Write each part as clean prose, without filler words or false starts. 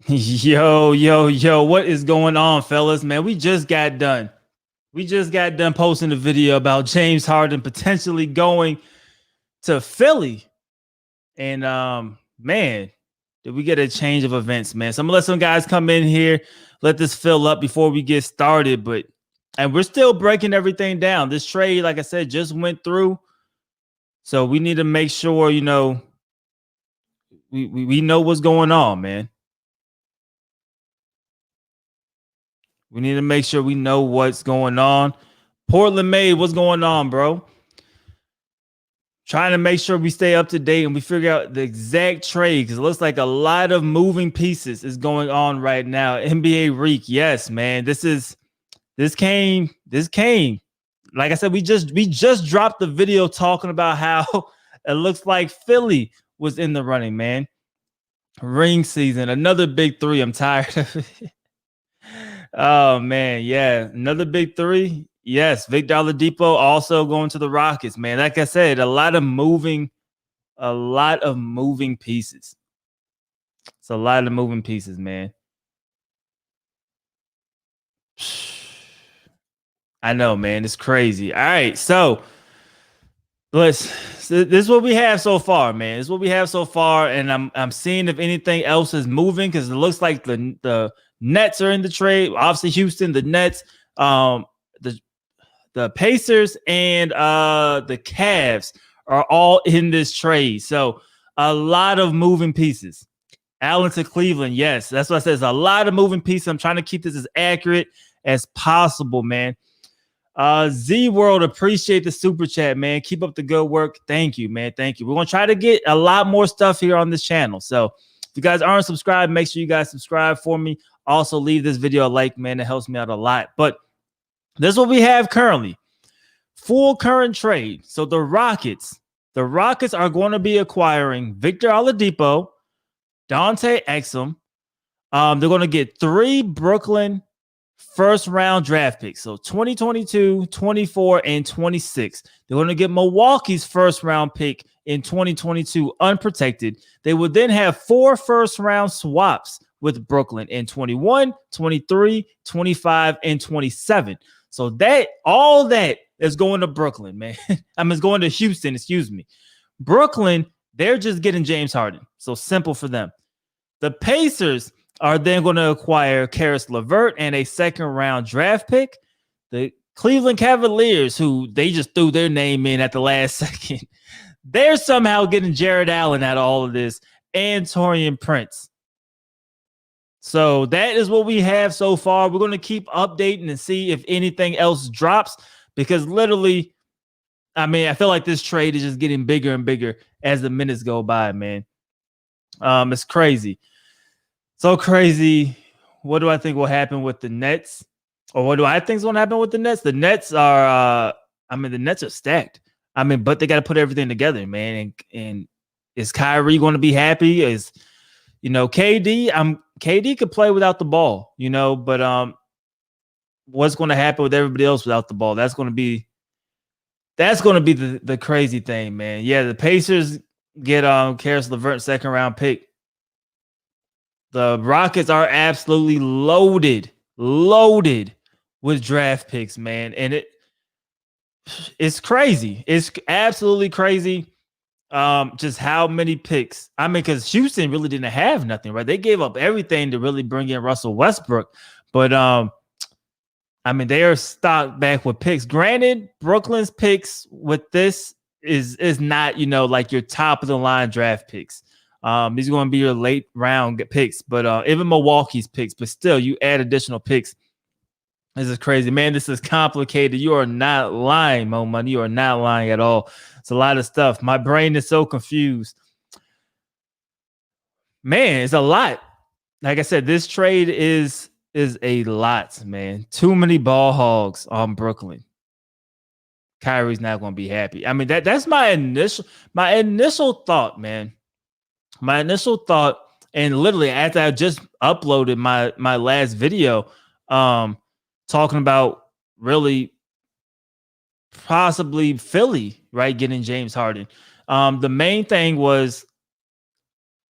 Yo, what is going on, fellas? Man, we just got done. We just got done posting a video about James Harden potentially going to Philly. And man, did we get a change of events, man? So I'm gonna let some guys come in here, let this fill up before we get started. And we're still breaking everything down. This trade, like I said, just went through. So we need to make sure, we know what's going on, man. We need to make sure we know what's going on. Portland Made, what's going on, bro? Trying to make sure we stay up to date and we figure out the exact trade because it looks like a lot of moving pieces is going on right now. NBA Reek, yes, man. This came. Like I said, we just dropped the video talking about how it looks like Philly was in the running, man. Ring season, another big three. I'm tired of it. Oh man, yeah, another big three. Yes, Victor Oladipo also going to the Rockets, man. Like I said, a lot of moving pieces. It's a lot of moving pieces, man. I know, man. It's crazy. All right, so this is what we have so far, man. This is what we have so far, and I'm seeing if anything else is moving because it looks like the Nets are in the trade. Obviously, Houston, the Nets, the Pacers, and the Cavs are all in this trade. So a lot of moving pieces. Allen to Cleveland, yes, that's what I said. There's a lot of moving pieces. I'm trying to keep this as accurate as possible, man. Z World, appreciate the super chat, man. Keep up the good work. Thank you, man. Thank you. We're gonna try to get a lot more stuff here on this channel. So if you guys aren't subscribed, make sure you guys subscribe for me. Also, leave this video a like, man. It helps me out a lot. But this is what we have currently. Full current trade. So the Rockets are going to be acquiring Victor Oladipo, Dante Exum. They're going to get 3 Brooklyn first-round draft picks. So 2022, 24, and 26. They're going to get Milwaukee's first-round pick in 2022 unprotected. They would then have 4 first-round swaps with Brooklyn in 21, 23, 25, and 27. So all that is going to Brooklyn, man. It's going to Houston, excuse me. Brooklyn, they're just getting James Harden. So simple for them. The Pacers are then going to acquire Karis LeVert and a second-round draft pick. The Cleveland Cavaliers, who they just threw their name in at the last second, they're somehow getting Jared Allen out of all of this and Taurean Prince. So that is what we have so far. We're going to keep updating and see if anything else drops because literally, I feel like this trade is just getting bigger and bigger as the minutes go by, man. It's crazy. So crazy. What do I think will happen with the Nets? Or what do I think is going to happen with the Nets? The Nets are, the Nets are stacked. But they got to put everything together, man. And is Kyrie going to be happy? Is, KD could play without the ball, but what's going to happen with everybody else without the ball? That's going to be the crazy thing, man. Yeah, the Pacers get Karis LeVert second round pick. The Rockets are absolutely loaded with draft picks, man. And it's crazy. It's absolutely crazy. Just how many picks. Because Houston really didn't have nothing, right? They gave up everything to really bring in Russell Westbrook. But they are stocked back with picks. Granted, Brooklyn's picks with this is not, like your top of the line draft picks. These are going to be your late round picks, but even Milwaukee's picks, but still you add additional picks. This is crazy, man. This is complicated. You are not lying, Mo Money. You are not lying at all. It's a lot of stuff. My brain is so confused. Man, it's a lot. Like I said, this trade is a lot, man. Too many ball hogs on Brooklyn. Kyrie's not going to be happy. That's my initial thought, man. My initial thought, and literally after I just uploaded my last video, talking about really possibly Philly, right, getting James Harden. The main thing was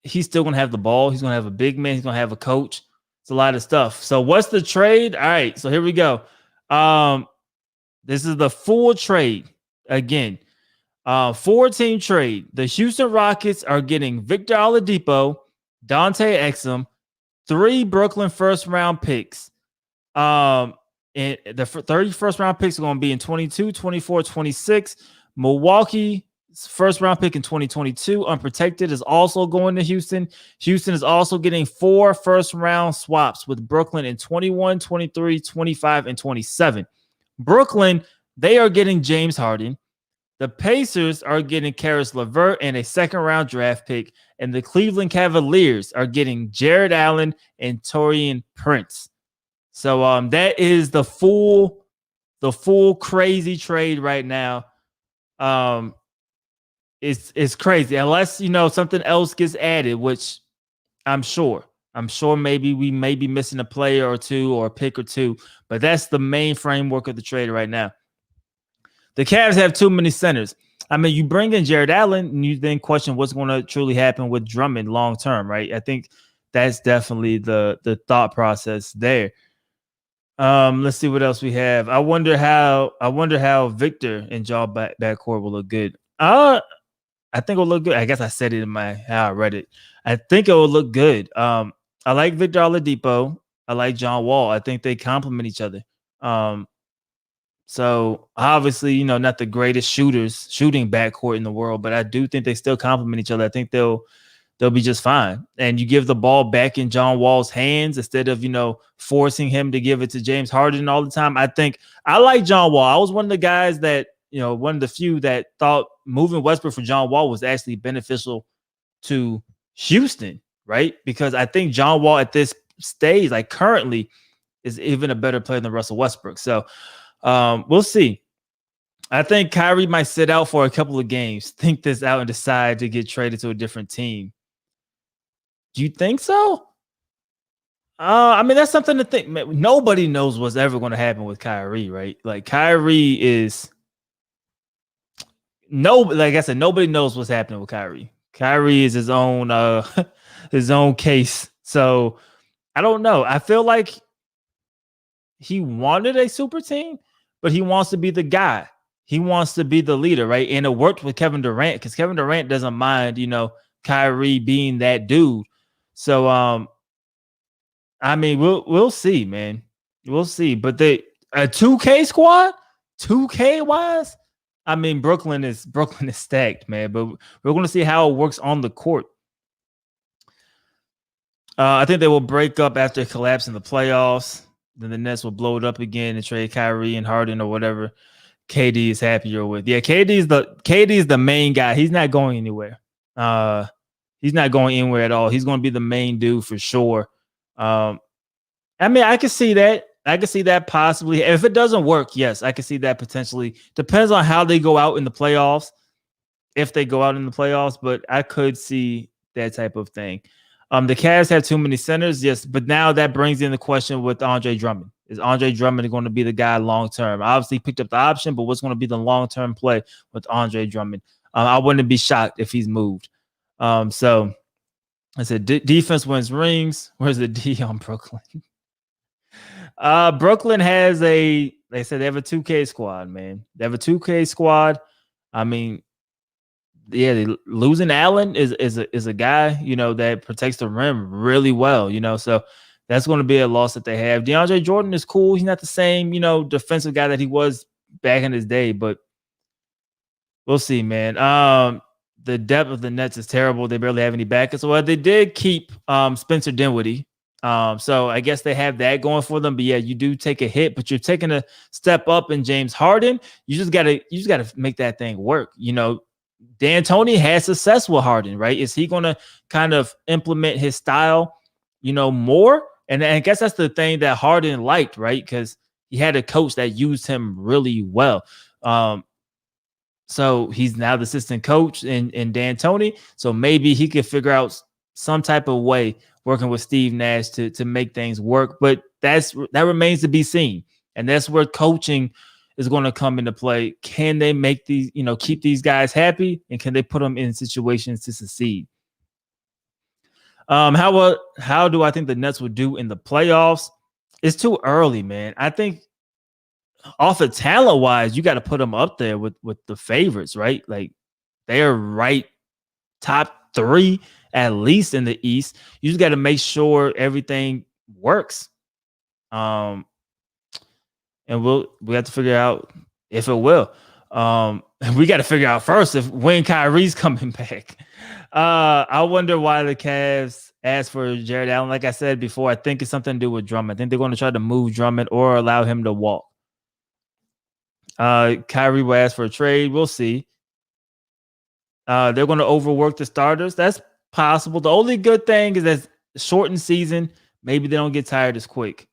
he's still going to have the ball. He's going to have a big man. He's going to have a coach. It's a lot of stuff. So what's the trade? All right. So here we go. This is the full trade again. 4-team trade. The Houston Rockets are getting Victor Oladipo, Dante Exum, 3 Brooklyn first-round picks. And the 31st round picks are going to be in 22, 24, 26. Milwaukee first-round pick in 2022, unprotected, is also going to Houston. Houston is also getting 4 first-round swaps with Brooklyn in 21, 23, 25, and 27. Brooklyn, they are getting James Harden. The Pacers are getting Karis LeVert and a second-round draft pick, and the Cleveland Cavaliers are getting Jared Allen and Taurean Prince. So that is the full crazy trade right now. It's crazy unless something else gets added, which I'm sure maybe we may be missing a player or two or a pick or two, but that's the main framework of the trade right now. The Cavs have too many centers. I mean, you bring in Jared Allen and you then question what's going to truly happen with Drummond long term, right? I think that's definitely the thought process there. Let's see what else we have. I wonder how Victor and Ja backcourt will look good. I think it'll look good. I guess I said it in how I read it. I think it will look good. I like Victor Oladipo. I like John Wall. I think they complement each other. So obviously, not the greatest shooting backcourt in the world, but I do think they still complement each other. I think they'll be just fine. And you give the ball back in John Wall's hands instead of, forcing him to give it to James Harden all the time. I think I like John Wall. I was one of the guys that, one of the few that thought moving Westbrook for John Wall was actually beneficial to Houston, right? Because I think John Wall at this stage, like currently, is even a better player than Russell Westbrook. So we'll see. I think Kyrie might sit out for a couple of games, think this out, and decide to get traded to a different team. Do you think so? I mean, that's something to think. Nobody knows what's ever going to happen with Kyrie, right? Like Kyrie is like I said, nobody knows what's happening with Kyrie. Kyrie is his own case. So I don't know. I feel like he wanted a super team, but he wants to be the guy. He wants to be the leader, right? And it worked with Kevin Durant because Kevin Durant doesn't mind, Kyrie being that dude. So, I mean, we'll see, man. We'll see. But a 2K squad, 2K wise, I mean, Brooklyn is stacked, man. But we're going to see how it works on the court. I think they will break up after a collapse in the playoffs. Then the Nets will blow it up again and trade Kyrie and Harden or whatever KD is happier with. Yeah, KD is the main guy. He's not going anywhere. He's not going anywhere at all. He's going to be the main dude for sure. I mean, I can see that. I can see that possibly. If it doesn't work, yes, I can see that potentially. Depends on how they go out in the playoffs. If they go out in the playoffs, but I could see that type of thing. The Cavs have too many centers, yes, but now that brings in the question with Andre Drummond. Is Andre Drummond going to be the guy long term? Obviously, picked up the option, but what's going to be the long term play with Andre Drummond? I wouldn't be shocked if he's moved. So I said defense wins rings. Where's the D on Brooklyn? Brooklyn has they said they have a 2K squad, man. They have a 2K squad. I mean, yeah, losing Allen is a guy, that protects the rim really well, so that's going to be a loss that they have. DeAndre Jordan is cool. He's not the same, defensive guy that he was back in his day, but we'll see, man. The depth of the Nets is terrible. They barely have any backups. Well, they did keep Spencer Dinwiddie. So I guess they have that going for them. But yeah, you do take a hit, but you're taking a step up in James Harden. You just gotta make that thing work. D'Antoni has success with Harden, right? Is he going to kind of implement his style, more? And I guess that's the thing that Harden liked, right? Because he had a coach that used him really well. So he's now the assistant coach in D'Antoni. So maybe he could figure out some type of way working with Steve Nash to make things work. But that remains to be seen. And that's where coaching is going to come into play. Can they make these, keep these guys happy, and can they put them in situations to succeed? How do I think the Nets would do in the playoffs? It's too early, man. I think off of talent wise, you got to put them up there with the favorites, right? Like they're right top three at least in the East. You just got to make sure everything works. Um, and we have to figure out if it will. We got to figure out first if when Kyrie's coming back. I wonder why the Cavs asked for Jared Allen. Like I said before, I think it's something to do with Drummond. I think they're going to try to move Drummond or allow him to walk. Kyrie will ask for a trade. We'll see. They're going to overwork the starters. That's possible. The only good thing is that shortened season. Maybe they don't get tired as quick.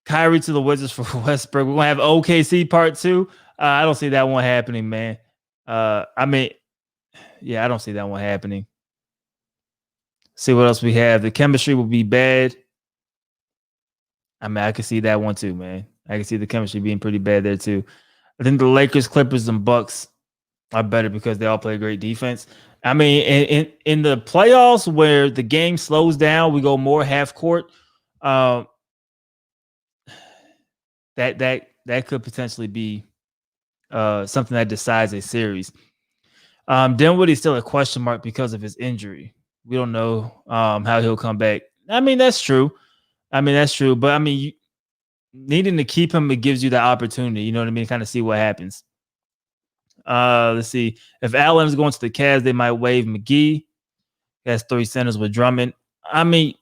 Kyrie to the Wizards for Westbrook. We're going to have OKC part 2. I don't see that one happening, man. I don't see that one happening. See what else we have. The chemistry will be bad. I can see that one too, man. I can see the chemistry being pretty bad there too. I think the Lakers, Clippers, and Bucks are better because they all play great defense. In the playoffs where the game slows down, we go more half court. That could potentially be something that decides a series. Dinwiddie's still a question mark because of his injury. We don't know how he'll come back. That's true. But needing to keep him, it gives you the opportunity. You know what I mean? Kind of see what happens. Let's see. If Allen's going to the Cavs, they might waive McGee. He has 3 centers with Drummond. You'll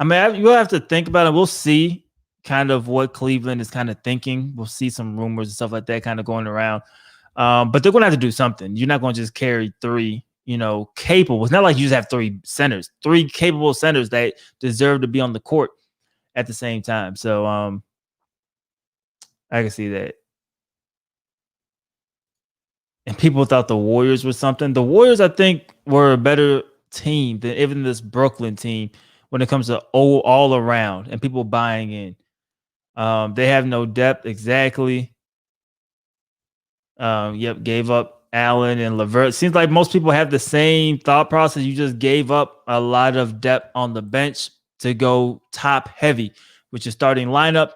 have to think about it. We'll see kind of what Cleveland is kind of thinking. We'll see some rumors and stuff like that kind of going around. But they're going to have to do something. You're not going to just carry 3, capable. It's not like you just have 3 centers, 3 capable centers that deserve to be on the court at the same time. So I can see that. And people thought the Warriors were something. The Warriors, I think, were a better team than even this Brooklyn team when it comes to all around and people buying in. They have no depth exactly. Gave up Allen and LeVert. It seems like most people have the same thought process. You just gave up a lot of depth on the bench to go top heavy, which is starting lineup,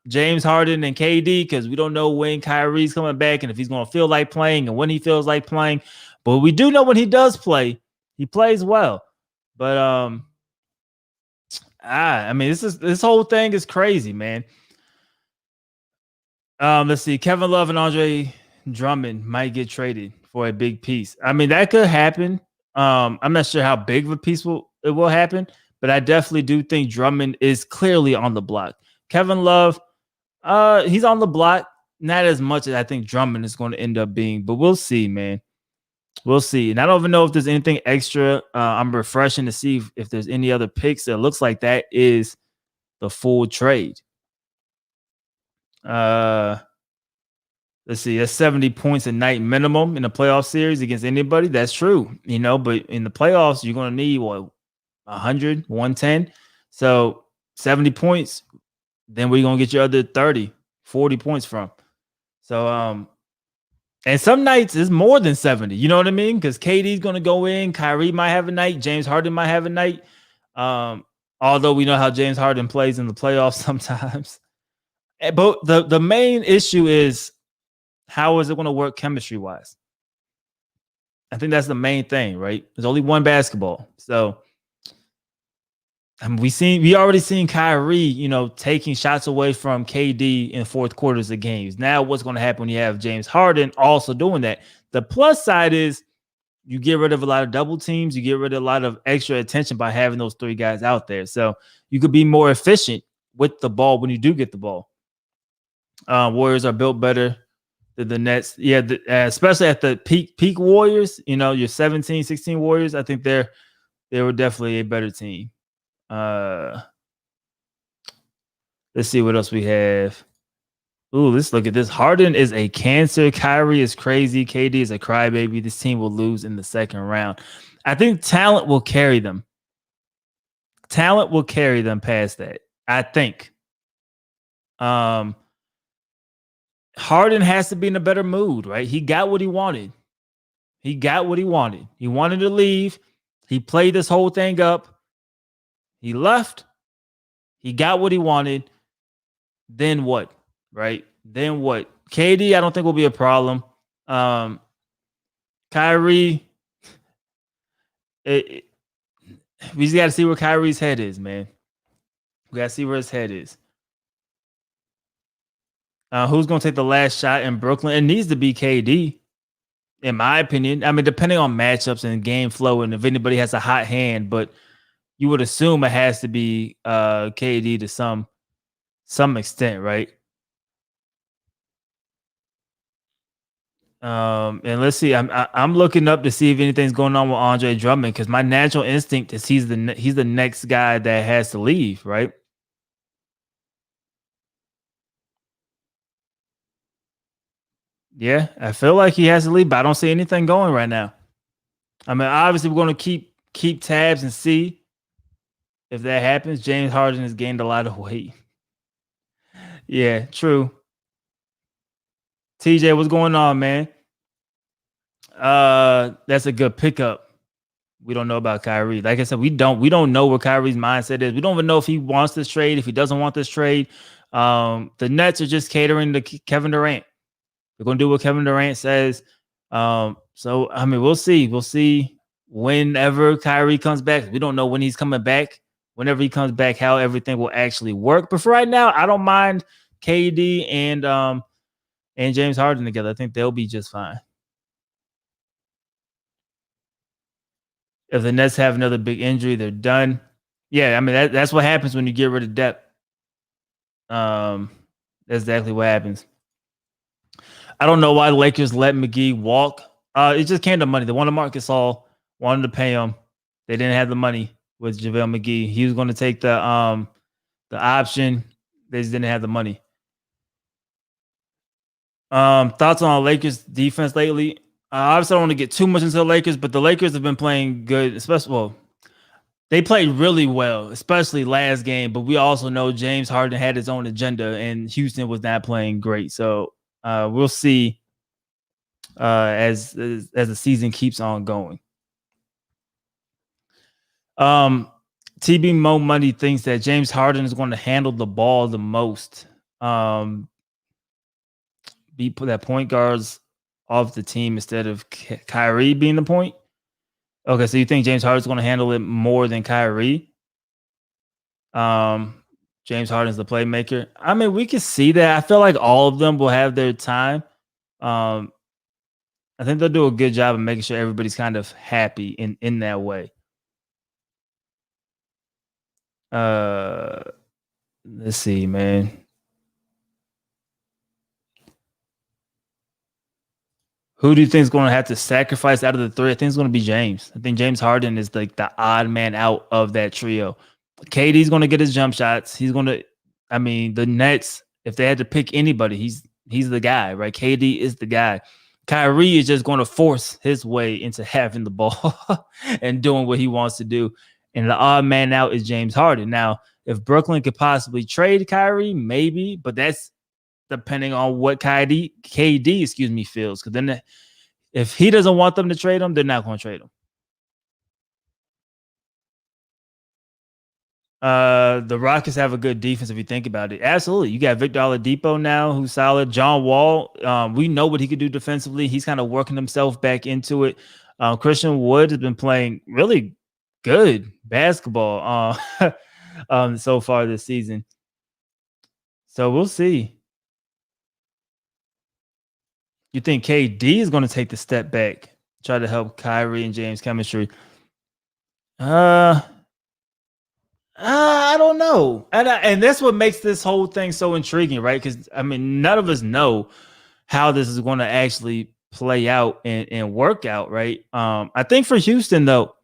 James Harden and KD, because we don't know when Kyrie's coming back and if he's going to feel like playing and when he feels like playing. But we do know when he does play, he plays well. But this whole thing is crazy, man. Let's see. Kevin Love and Andre Drummond might get traded for a big piece. That could happen. I'm not sure how big of a piece it will happen, but I definitely do think Drummond is clearly on the block. Kevin Love, he's on the block, not as much as I think Drummond is going to end up being, but we'll see, man. We'll see. And I don't even know if there's anything extra. I'm refreshing to see if there's any other picks. It looks like that is the full trade. Let's see. That's 70 points a night minimum in a playoff series against anybody. That's true, but in the playoffs, you're going to need 100, 110. So 70 points, then we're going to get your other 30, 40 points from. So, and some nights is more than 70. You know what I mean? Because KD's going to go in. Kyrie might have a night. James Harden might have a night. Although we know how James Harden plays in the playoffs sometimes. But the main issue is, how is it going to work chemistry-wise? I think that's the main thing, right? There's only one basketball. So we already seen Kyrie, taking shots away from KD in fourth quarters of games. Now what's going to happen when you have James Harden also doing that? The plus side is you get rid of a lot of double teams. You get rid of a lot of extra attention by having those 3 guys out there. So you could be more efficient with the ball when you do get the ball. Warriors are built better than the Nets. Yeah, especially at the peak Warriors, your 17, 16 Warriors. I think they were definitely a better team. Let's see what else we have. Ooh, let's look at this. Harden is a cancer. Kyrie is crazy. KD is a crybaby. This team will lose in the second round. I think talent will carry them. Talent will carry them past that, I think. Harden has to be in a better mood, right? He got what he wanted. He wanted to leave. He played this whole thing up. He left. He got what he wanted. Then what? Right? Then what? KD, I don't think will be a problem. Kyrie, we just got to see where Kyrie's head is, man. We got to see where his head is. Who's going to take the last shot in Brooklyn? It needs to be KD, in my opinion. I mean, depending on matchups and game flow and if anybody has a hot hand, but you would assume it has to be KD to some extent, right? And let's see. I'm looking up to see if anything's going on with Andre Drummond because my natural instinct is he's the next guy that has to leave, right? Yeah, I feel like he has to leave, but I don't see anything going right now. I mean, obviously, we're going to keep tabs and see if that happens. James Harden has gained a lot of weight. Yeah, true. TJ, what's going on, man? That's a good pickup. We don't know about Kyrie. Like I said, we don't know what Kyrie's mindset is. We don't even know if he wants this trade, if he doesn't want this trade. The Nets are just catering to Kevin Durant. They're gonna do what Kevin Durant says. So I mean, we'll see. We'll see whenever Kyrie comes back. We don't know when he's coming back. Whenever he comes back, how everything will actually work. But for right now, I don't mind KD and James Harden together. I think they'll be just fine. If the Nets have another big injury, they're done. Yeah, I mean that's what happens when you get rid of depth. That's exactly what happens. I don't know why the Lakers let McGee walk. It just came to money. They wanted Marc Gasol, wanted to pay him. They didn't have the money with JaVale McGee. He was going to take the option. They just didn't have the money. Thoughts on Lakers defense lately? Obviously, I don't want to get too much into the Lakers, but the Lakers have been playing good, especially they played really well, especially last game. But we also know James Harden had his own agenda, and Houston was not playing great. So we'll see as the season keeps on going. TB Mo Money thinks that James Harden is going to handle the ball the most. Be put that point guards off the team instead of Kyrie being the point. Okay, so you think James Harden's going to handle it more than Kyrie? James Harden's the playmaker. I mean, we can see that. I feel like all of them will have their time. I think they'll do a good job of making sure everybody's kind of happy in that way. Let's see, man. Who do you think is going to have to sacrifice out of the three? I think it's going to be James. I think James Harden is like the odd man out of that trio. KD's going to get his jump shots. He's going to, I mean, the Nets, if they had to pick anybody, he's the guy, right? KD is the guy. Kyrie is just going to force his way into having the ball and doing what he wants to do. And the odd man out is James Harden. Now, if Brooklyn could possibly trade Kyrie, maybe, but that's depending on what KD feels. Because then if he doesn't want them to trade him, they're not going to trade him. The Rockets have a good defense if you think about it. Absolutely. You got Victor Oladipo now, who's solid. John Wall, we know what he could do defensively. He's kind of working himself back into it. Christian Wood has been playing really good basketball so far this season. So we'll see. You think KD is going to take the step back, try to help Kyrie and James chemistry? I don't know. And that's what makes this whole thing so intriguing, right? Because, I mean, none of us know how this is going to actually play out and work out, right? I think for Houston, though,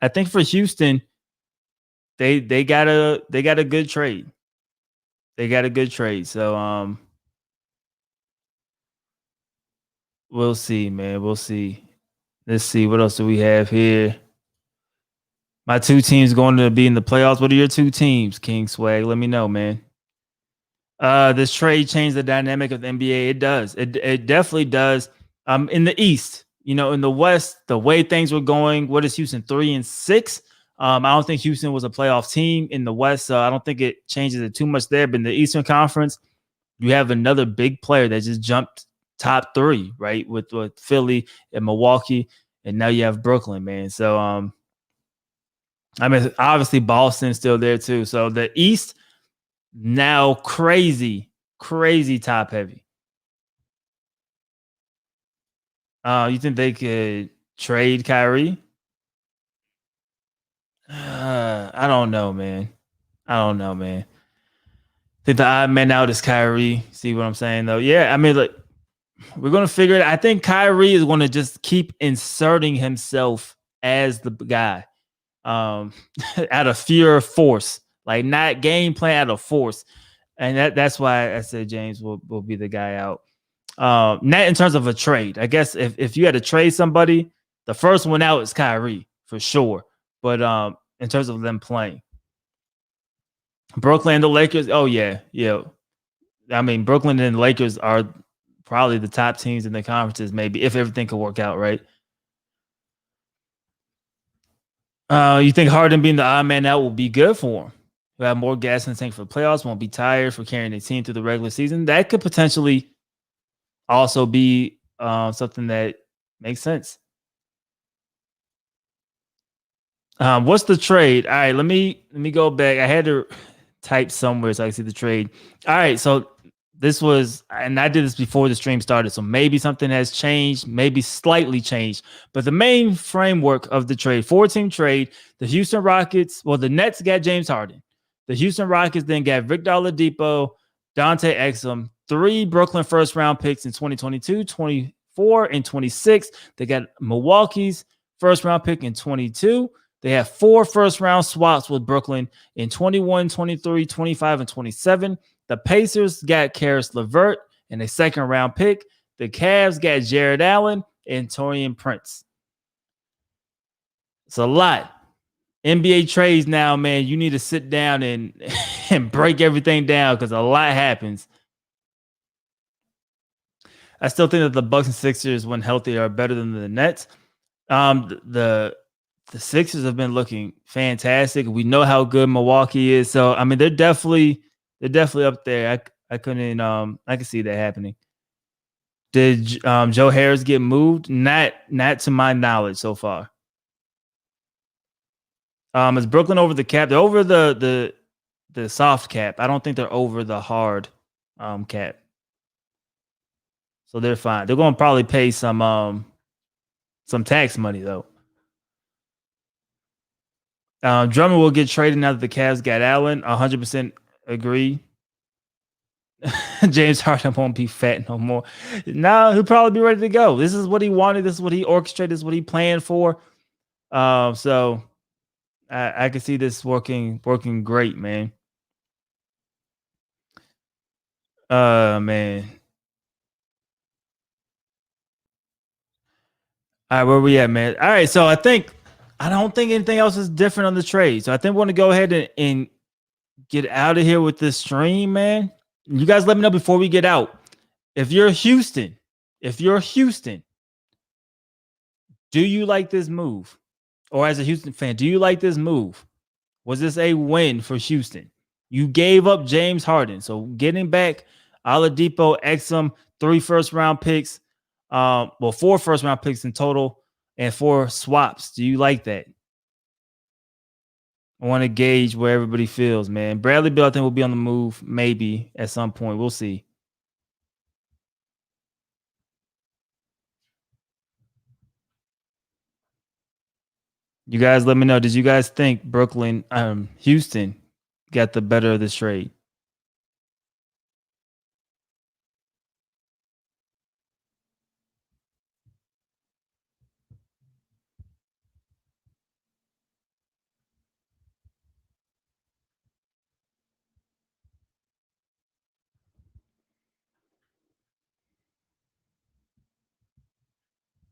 they got a good trade. They got a good trade. So we'll see, man. We'll see. Let's see. What else do we have here? My two teams going to be in the playoffs. What are your two teams, King Swag? Let me know, man. This trade changed the dynamic of the NBA. It does. It definitely does. In the East, in the West, the way things were going, what is Houston 3-6? I don't think Houston was a playoff team in the West, so I don't think it changes it too much there. But in the Eastern Conference, you have another big player that just jumped top three, right? With Philly and Milwaukee, and now you have Brooklyn, man. So I mean, obviously Boston's still there too. So the East now crazy top heavy. You think they could trade Kyrie? I don't know, man. I think the odd man out is Kyrie. See what I'm saying, though? Yeah, I mean, look, we're gonna figure it. I think Kyrie is gonna just keep inserting himself as the guy, out of fear of force, like not game plan, out of force, and that's why I said James will be the guy out. Not in terms of a trade. I guess if you had to trade somebody, the first one out is Kyrie for sure. But in terms of them playing, Brooklyn and the Lakers. Oh yeah. I mean, Brooklyn and the Lakers are probably the top teams in the conferences, maybe if everything could work out right. You think Harden being the odd man out will be good for him? He'll have more gas in the tank for the playoffs. Won't be tired for carrying the team through the regular season. That could potentially also be something that makes sense. What's the trade? All right, let me go back. I had to type somewhere so I can see the trade. All right, so this was, and I did this before the stream started, so maybe something has changed, maybe slightly changed. But the main framework of the trade, 4-team trade, the Houston Rockets, well, the Nets got James Harden. The Houston Rockets then got Victor Oladipo, Dante Exum, 3 Brooklyn first-round picks in 2022, 24, and 26. They got Milwaukee's first-round pick in 22. They have 4 first-round swaps with Brooklyn in 21, 23, 25, and 27. The Pacers got Karis LeVert and a second-round pick. The Cavs got Jared Allen and Taurean Prince. It's a lot. NBA trades now, man. You need to sit down and break everything down because a lot happens. I still think that the Bucks and Sixers, when healthy, are better than the Nets. The Sixers have been looking fantastic. We know how good Milwaukee is. So I mean, they're definitely up there. I can see that happening. Did Joe Harris get moved? Not to my knowledge so far. Is Brooklyn over the cap? They're over the soft cap. I don't think they're over the hard cap. So they're fine. They're going to probably pay some tax money though. Drummond will get traded now that the Cavs got Allen. 100% agree. James Harden won't be fat no more. No, he'll probably be ready to go. This is what he wanted. This is what he orchestrated. This is what he planned for. So I can see this working great, man. Man. All right, where we at, man? All right, so I don't think anything else is different on the trade. So I think we're gonna go ahead and get out of here with this stream, man. You guys let me know before we get out. If you're Houston, do you like this move? Or as a Houston fan, do you like this move? Was this a win for Houston? You gave up James Harden. So getting back Oladipo, Exum, 3 first-round picks, 4 first-round picks in total, and 4 swaps. Do you like that? I want to gauge where everybody feels, man. Bradley Beal, I think, will be on the move maybe at some point. We'll see. You guys let me know. Did you guys think Houston got the better of this trade?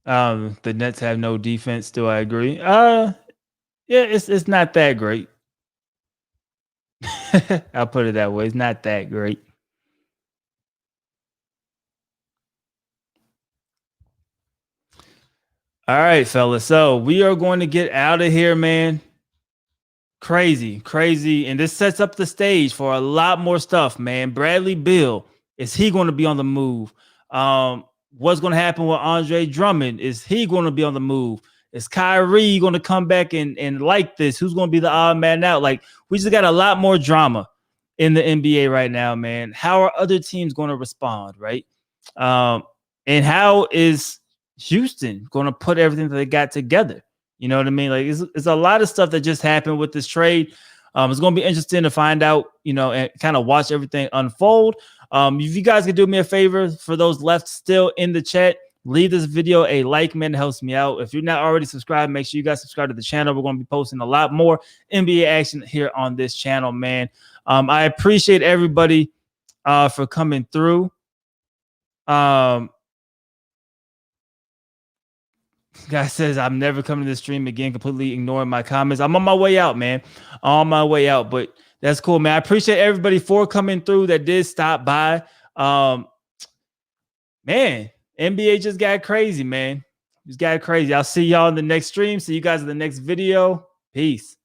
The Nets have no defense. Do I agree? Yeah, it's not that great. I'll put it that way. It's not that great. All right, fellas. So we are going to get out of here, man. Crazy, crazy. And this sets up the stage for a lot more stuff, man. Bradley Beal, is he going to be on the move? What's going to happen with Andre Drummond? Is he going to be on the move? Is Kyrie going to come back and like this? Who's going to be the odd man out? Like, we just got a lot more drama in the NBA right now, man. How are other teams going to respond, right? And how is Houston going to put everything that they got together? You know what I mean? Like, it's a lot of stuff that just happened with this trade. It's going to be interesting to find out, you know, and kind of watch everything unfold. If you guys could do me a favor, for those left still in the chat, leave this video a like, man. It helps me out. If you're not already subscribed, make sure you guys subscribe to the channel. We're going to be posting a lot more NBA action here on this channel, man. I appreciate everybody for coming through. Guy says, I'm never coming to the stream again, completely ignoring my comments. I'm on my way out, man. On my way out, but that's cool, man. I appreciate everybody for coming through that did stop by. Man, NBA just got crazy, man. Just got crazy. I'll see y'all in the next stream. See you guys in the next video. Peace.